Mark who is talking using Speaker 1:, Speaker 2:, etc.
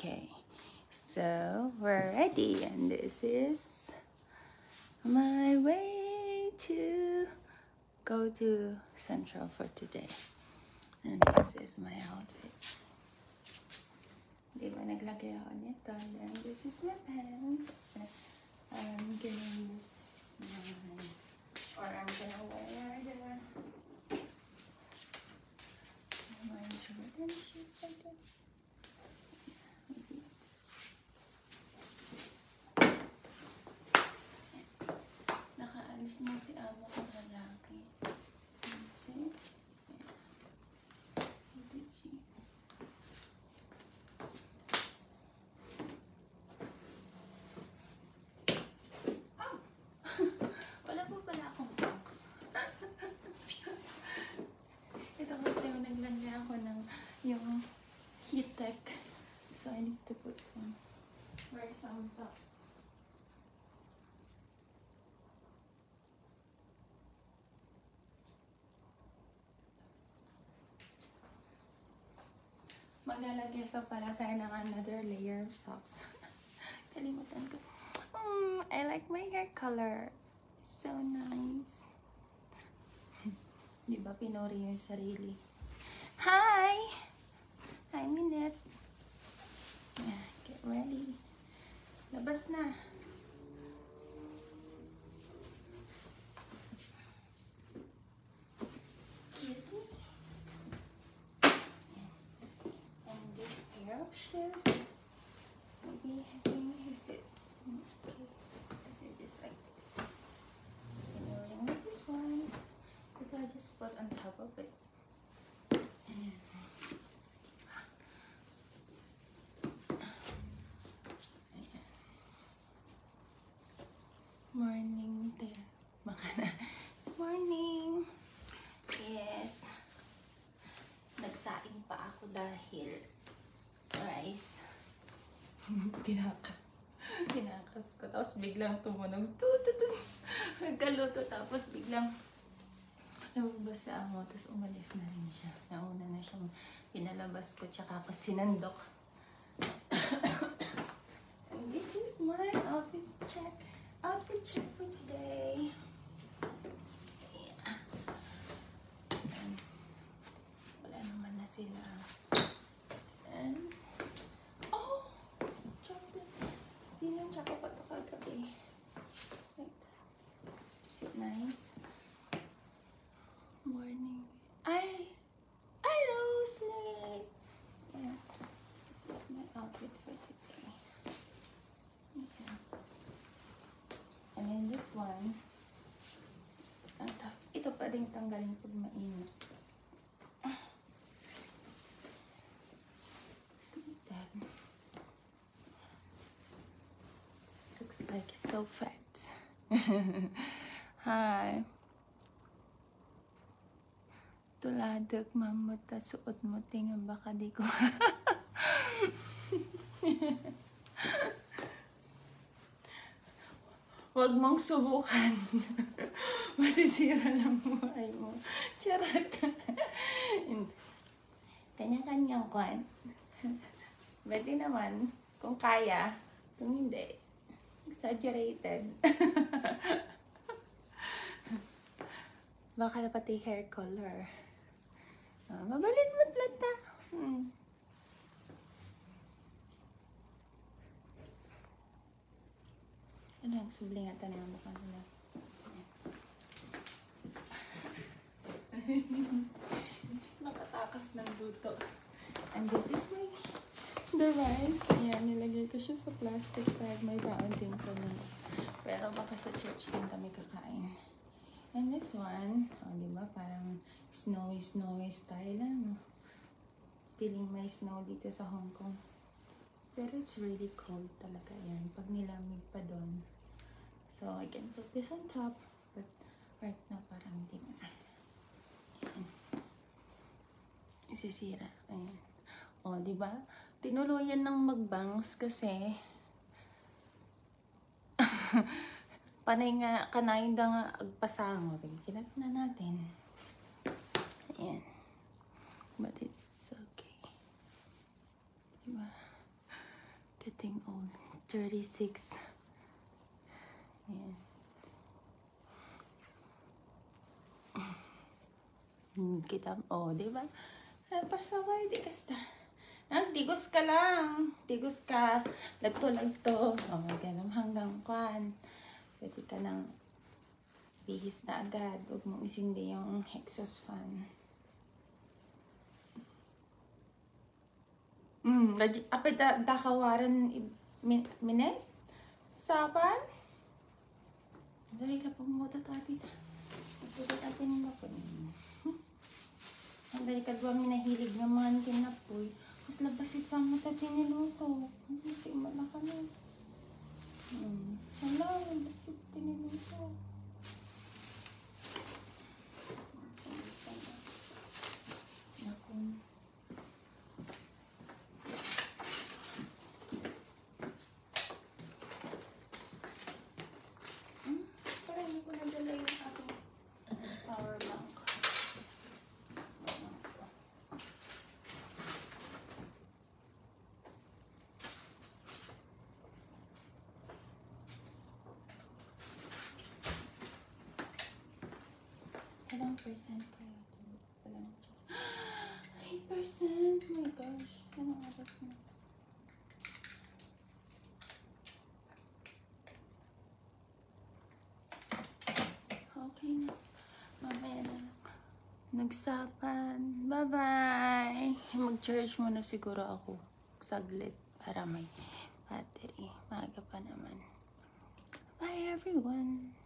Speaker 1: Okay, so we're ready, and this is my way to go to Central for today. And this is my outfit. Di ba naglagay ako nito? And this is my pants. I'm gonna use I'm gonna wear my Jordan shoe, I guess. Nakaalis na si amo ko lalaki. See? The jeans. Oh! Wala po pala akong socks. Ito kasi naglagay ako ng yung heat tech. So I need to wear some socks. Maglalagay pa pala tayo ng another layer of socks. Kalimutan ko. I like my hair color. It's so nice. Di ba pinuri yung sarili? Hi! Hi, Minette. Yeah, get ready. Labas na. Excuse me. And this pair of shoes. Maybe is it okay? Is it just like this? Continuing with this one. Maybe I just put on top of it. Morning there. Morning. Yes. Nagsaing pa ako dahil rice. Tinakas ko. Tapos biglang tumunog. Nagkaluto. Tapos biglang lumabas sa amo. Tapos umalis na rin siya. Nauna na siyang pinalabas ko. Tsaka ako sinandok. And this is my outfit check. Outfit check for today. Yeah. And wala naman na sila. And oh! Chocolate. Di lang tsaka pa ito kagabi. Like that. Is it nice? Morning. I sleep. Yeah. This is my outfit for today. Yeah. And then this one, ito pa rin tanggalin pag mainit. Just like that. This looks like so fat. Hi. Tuladog mamot ta suot mo tingan baka di ko. Huwag mong subukan. Masisira lang buhay mo. Charot. Kanya-kanyang kwan. Pwede naman. Kung kaya. Kung hindi. Exaggerated. Baka pati hair color. Mabalin mo't lata. Ano ang sublingatan ng mukha nila? Nakatakas ng luto. And this is the rice. Ayan, nilagay ko siya sa plastic bag. May baon din ko na. Pero baka sa church din kami kakain. And this one, diba? Parang snowy style lang. Feeling may snow dito sa Hong Kong. Pero it's really cold talaga yan. Pag nilamig pa doon. So, I can put this on top. But right now, parang hindi na. Ayan. Isisira. Ayan. O, diba? Tinuluyan ng magbangs kasi panay nga, kanayin da nga agpasango. Kinat na natin. Ayan. But it's okay. Diba? Getting old. 36. Yeah. Kita, di ba? Pasaway, di kasta. Tigos ka lang. Tigos ka. Lagto. Ganun hanggang kwan. Pwede ka nang bihis na agad. Huwag mong isindi yung exhaust fan. Apay dakawaran minay? Saban? Dari ka pumutot atit. Putot atin na po. Ang dari ka duwa minahilig naman kinapoy. Mas labasit sa mata tiniluto. Kasi malaka na. Hala, labasit tiniluto. Nakon. Parang hindi ko nadala yung ating power bank. Ilang percent kaya ito? 8%? Oh my gosh. Anong oras na? Okay na. Mamaya na lang. Nagsapan. Bye-bye. Mag-charge muna siguro ako. Saglit. Para may battery. Maaga pa naman. Bye everyone.